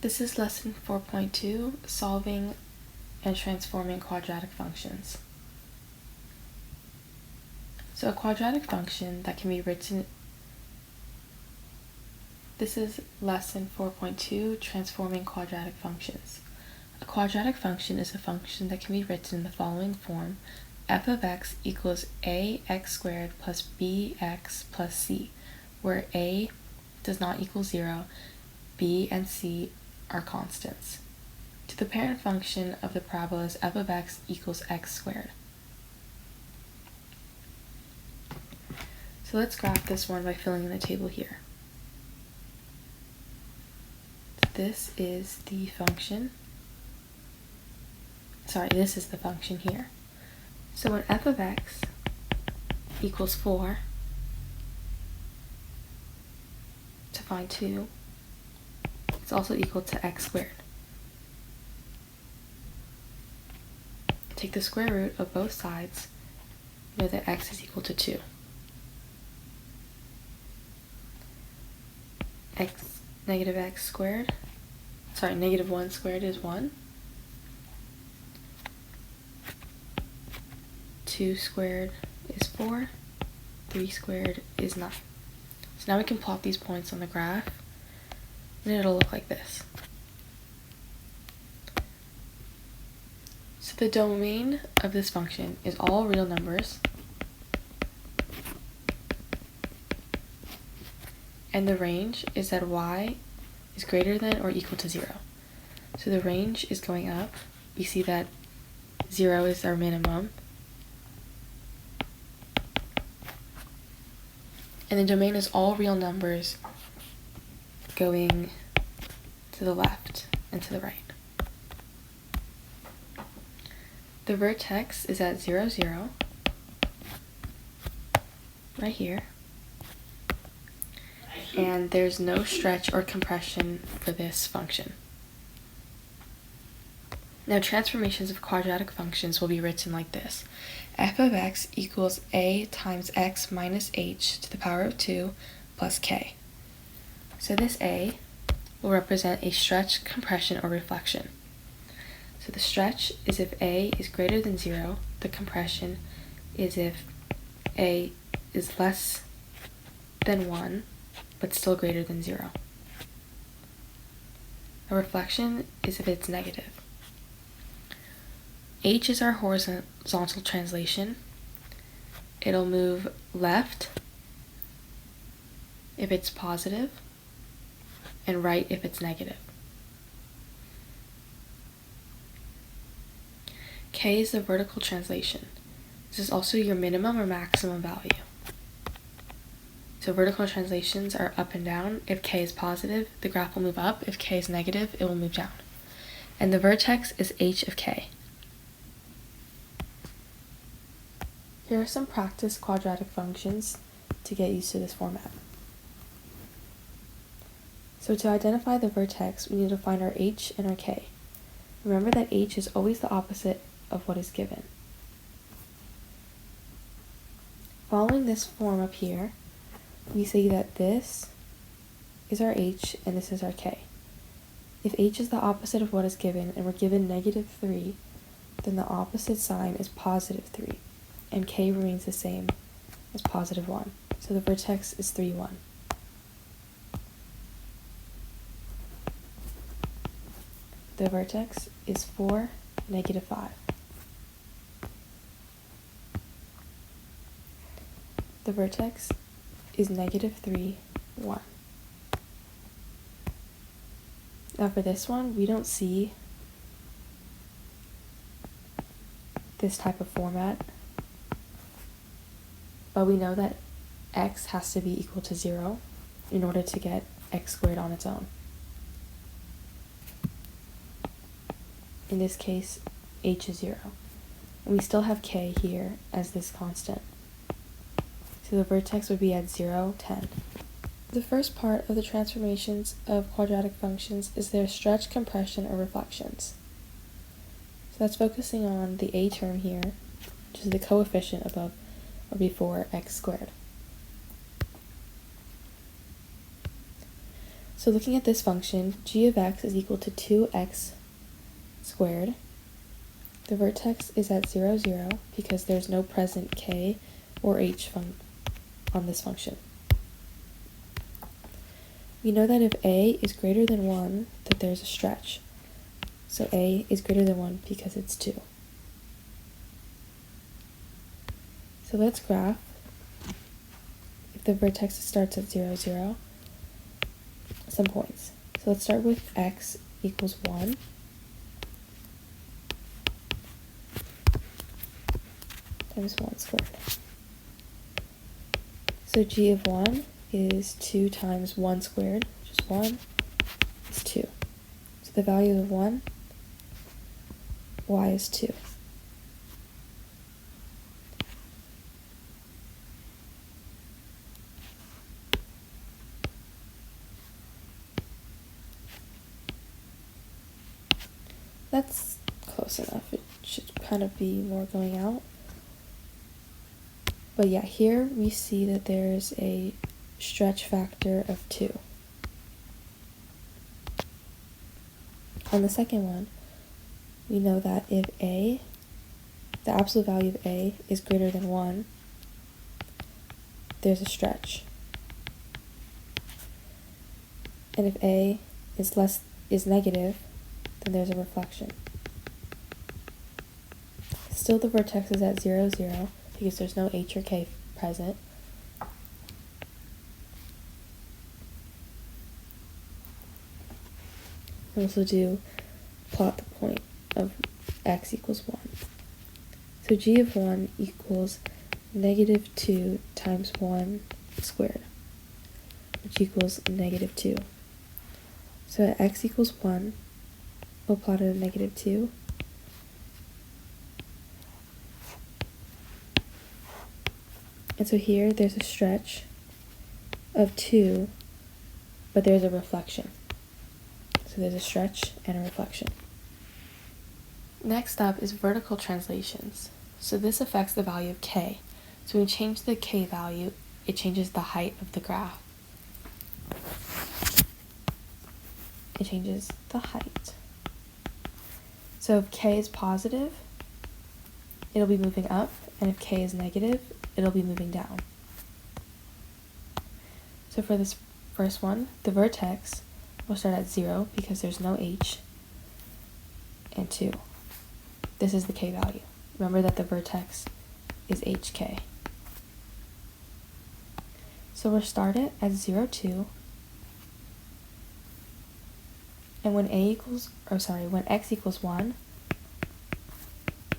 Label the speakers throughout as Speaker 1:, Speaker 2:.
Speaker 1: This is lesson 4.2, solving and transforming quadratic functions. So a quadratic function that can be written, this is lesson 4.2, transforming quadratic functions. A quadratic function is a function that can be written in the following form: f of x equals ax squared plus bx plus c, where a does not equal 0, b and c are constants. To the parent function of the parabola is f of x equals x squared. So let's graph this one by filling in the table here. This is the function. This is the function here. So when f of x equals 4, to find 2, it's also equal to x squared. Take the square root of both sides, know that x is equal to 2. Negative 1 squared is 1. 2 squared is 4. 3 squared is 9. So now we can plot these points on the graph, and it'll look like this. So the domain of this function is all real numbers, and the range is that y is greater than or equal to 0. So the range is going up. We see that 0 is our minimum. And the domain is all real numbers going to the left and to the right. The vertex is at 0, 0, right here. And there's no stretch or compression for this function. Now transformations of quadratic functions will be written like this: f of x equals a times x minus h to the power of 2 plus k. So this a will represent a stretch, compression, or reflection. So the stretch is if a is greater than 0, the compression is if a is less than 1, but still greater than 0. A reflection is if it's negative. H is our horizontal translation. It'll move left if it's positive, and right if it's negative. K is the vertical translation. This is also your minimum or maximum value. So vertical translations are up and down. If k is positive, the graph will move up. If k is negative, it will move down. And the vertex is h of k. Here are some practice quadratic functions to get used to this format. So to identify the vertex, we need to find our h and our k. Remember that h is always the opposite of what is given. Following this form up here, we see that this is our h and this is our k. If h is the opposite of what is given and we're given negative 3, then the opposite sign is positive 3, and k remains the same as positive 1. So the vertex is 3, 1. The vertex is 4, negative 5. The vertex is negative 3, 1. Now for this one, we don't see this type of format, but we know that x has to be equal to 0 in order to get x squared on its own. In this case, h is 0. And we still have k here as this constant. So the vertex would be at 0, 10. The first part of the transformations of quadratic functions is their stretch, compression, or reflections. So that's focusing on the a term here, which is the coefficient above or before x squared. So looking at this function, g of x is equal to 2x squared. The vertex is at 0, 0 because there's no present k or h on this function. We know that if a is greater than 1, that there's a stretch. So a is greater than 1 because it's 2. So let's graph. If the vertex starts at 0, 0, some points. So let's start with x equals 1. Times 1 squared. So g of 1 is 2 times 1 squared, which is 1, is 2. So the value of 1, y is 2. That's close enough. It should kind of be more going out. But yeah, here we see that there's a stretch factor of 2. On the second one, we know that if a, the absolute value of a is greater than 1, there's a stretch. And if a is negative, then there's a reflection. Still the vertex is at 0, 0 because there's no h or k present. We also plot the point of x equals 1. So g of 1 equals negative 2 times 1 squared, which equals negative 2. So at x equals 1, we'll plot it at negative 2. And so here there's a stretch of 2, but there's a reflection. So there's a stretch and a reflection. Next up is vertical translations. So this affects the value of k. So when we change the k value, it changes the height of the graph. It changes the height. So if k is positive, it'll be moving up, and if k is negative, it'll be moving down. So for this first one, the vertex will start at 0 because there's no h, and 2. This is the k value. Remember that the vertex is hk. So we'll start it at 0, 2, and when when x equals 1,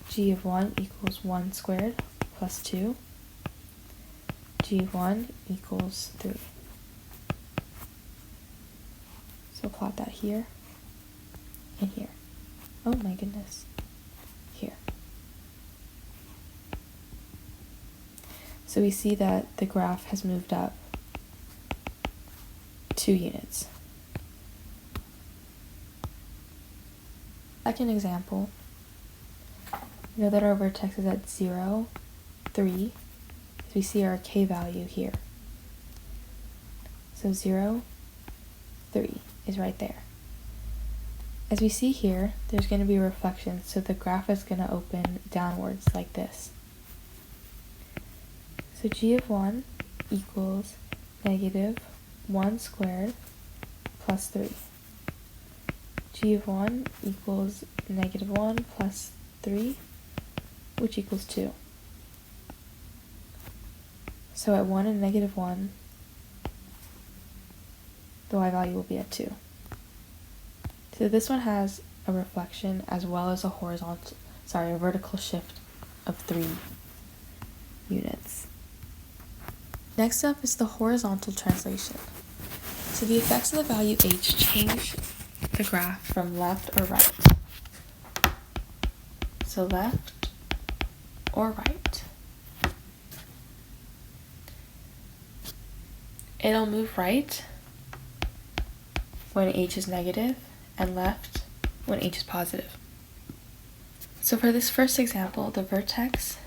Speaker 1: g of 1 equals 1 squared plus 2, g of 1 equals 3. So plot that here and here. Oh my goodness. Here. So we see that the graph has moved up 2 units. Second example, we know that our vertex is at 0, 3, as we see our k value here. So 0, 3 is right there. As we see here, there's going to be a reflection, so the graph is going to open downwards like this. So g of 1 equals negative 1 squared plus 3. G of 1 equals negative 1 plus 3, which equals 2. So at 1 and negative 1, the y value will be at 2. So this one has a reflection as well as a vertical shift of 3 units. Next up is the horizontal translation. So the effects of the value h change the graph from left or right. So left or right. It'll move right when h is negative and left when h is positive. So for this first example, the vertex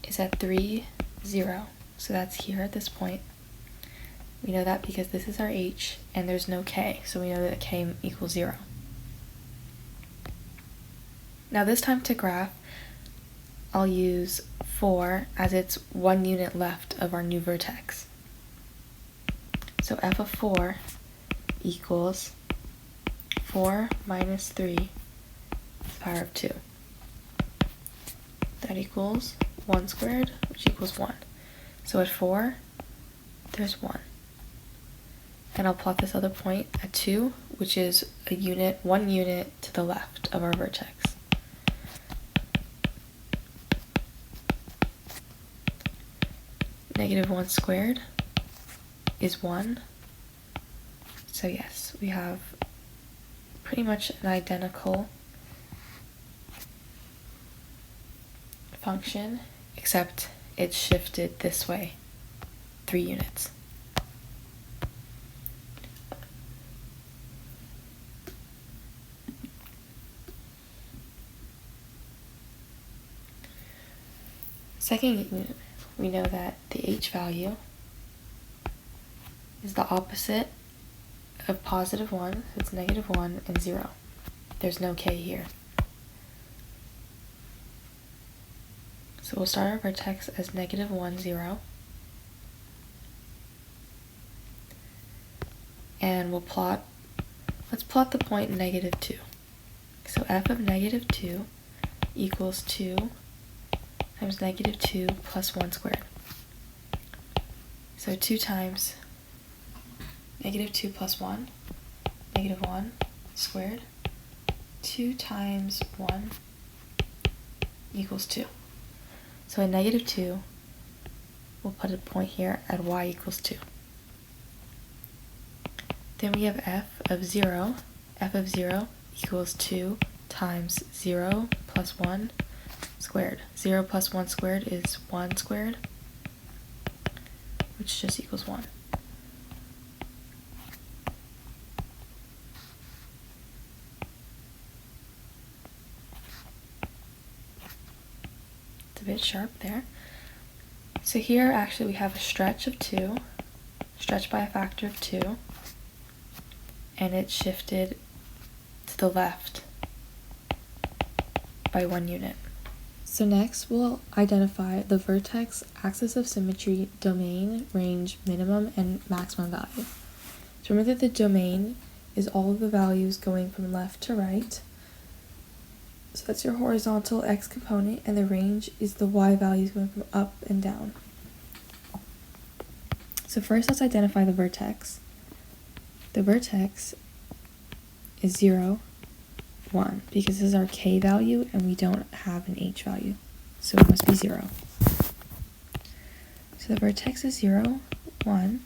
Speaker 1: is at 3, 0. So that's here at this point. We know that because this is our h and there's no k, so we know that k equals 0. Now this time to graph, I'll use 4 as it's 1 unit left of our new vertex. So f of 4 equals 4 minus 3 to the power of 2. That equals 1 squared, which equals 1. So at 4, there's 1. And I'll plot this other point at 2, which is 1 unit to the left of our vertex. Negative 1 squared is 1. So yes, we have pretty much an identical function, except it's shifted this way 3 units. Second unit, we know that the h value is the opposite of positive 1, so it's negative 1 and 0. There's no k here. So we'll start our vertex as negative 1, 0. And let's plot the point negative 2. So f of negative 2 equals 2 times negative 2 plus 1 squared. So 2 times negative 2 plus 1, negative 1 squared. 2 times 1 equals 2. So in negative 2, we'll put a point here at y equals 2. Then we have f of 0. F of 0 equals 2 times 0 plus 1 squared. 0 plus 1 squared is 1 squared, which just equals 1. It's a bit sharp there. So here actually we have a stretch of 2, stretched by a factor of 2, and it's shifted to the left by 1 unit. So next we'll identify the vertex, axis of symmetry, domain, range, minimum, and maximum value. So remember that the domain is all of the values going from left to right. So that's your horizontal x component, and the range is the y values going from up and down. So first let's identify the vertex. The vertex is 0, 1, because this is our k value and we don't have an h value, so it must be 0. So the vertex is 0, 1,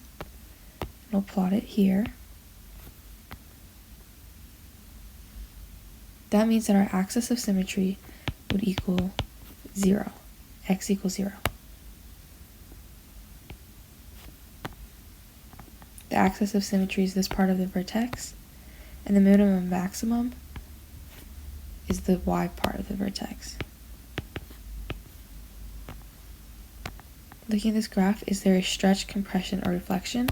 Speaker 1: we'll plot it here. That means that our axis of symmetry would equal 0, x equals 0. The axis of symmetry is this part of the vertex, and the minimum and maximum is the y part of the vertex. Looking at this graph, is there a stretch, compression, or reflection?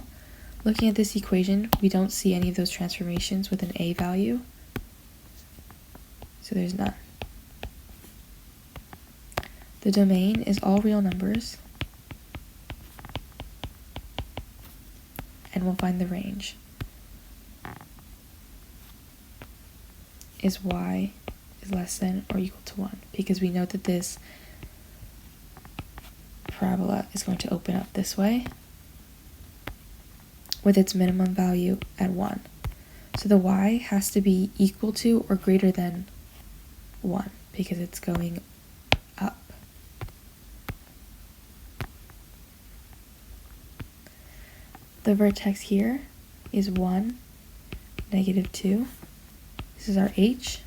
Speaker 1: Looking at this equation, we don't see any of those transformations with an a value, so there's none. The domain is all real numbers, and we'll find the range is y is less than or equal to 1, because we know that this parabola is going to open up this way with its minimum value at 1. So the y has to be equal to or greater than 1 because it's going up. The vertex here is 1, negative 2. This is our h.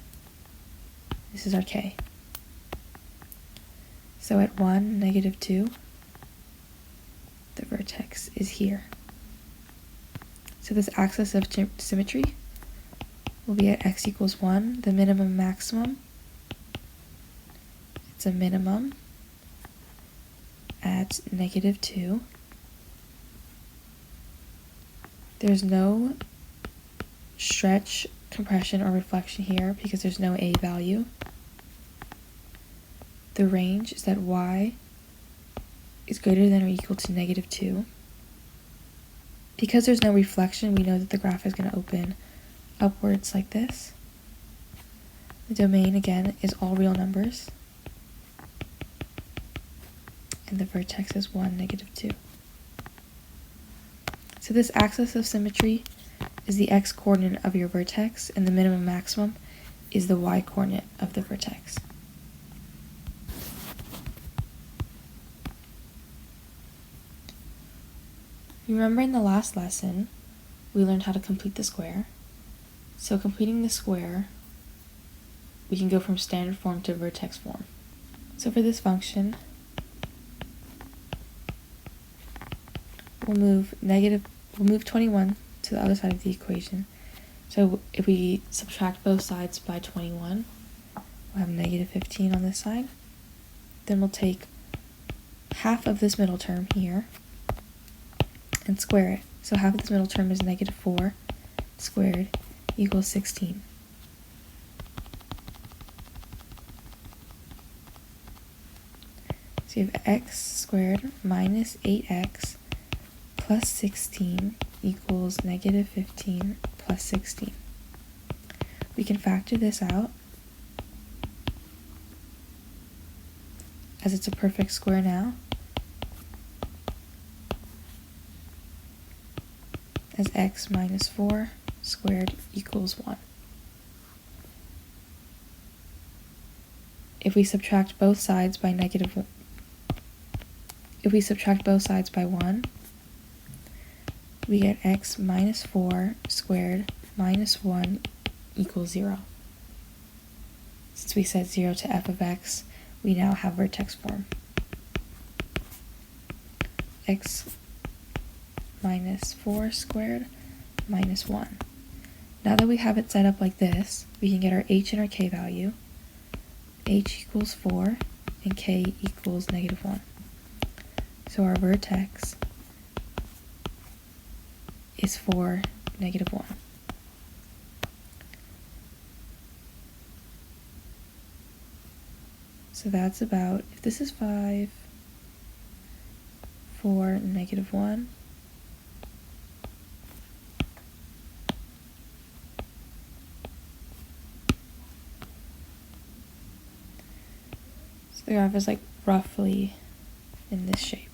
Speaker 1: This is our k. So at 1, negative 2, the vertex is here. So this axis of symmetry will be at x equals 1, the minimum maximum. It's a minimum at negative 2. There's no stretch, compression, or reflection here because there's no a value. The range is that y is greater than or equal to -2. Because there's no reflection, we know that the graph is going to open upwards like this. The domain, again, is all real numbers. And the vertex is 1, -2. So this axis of symmetry is the x-coordinate of your vertex, and the minimum maximum is the y-coordinate of the vertex. Remember in the last lesson, we learned how to complete the square. So completing the square, we can go from standard form to vertex form. So for this function, we'll move 21 to the other side of the equation. So if we subtract both sides by 21, we'll have -15 on this side. Then we'll take half of this middle term here and square it. So half of this middle term is -4 squared equals 16. So you have x squared minus 8x plus 16 equals -15 plus 16. We can factor this out as it's a perfect square now, as x minus 4 squared equals 1. If we subtract both sides by 1, we get x minus 4 squared minus 1 equals 0. Since we set 0 to f of x, we now have vertex form. X minus 4 squared minus 1. Now that we have it set up like this, we can get our h and our k value. H equals 4 and k equals -1. So our vertex is 4, -1. So that's about, if this is 5, 4, -1, so the graph is like roughly in this shape.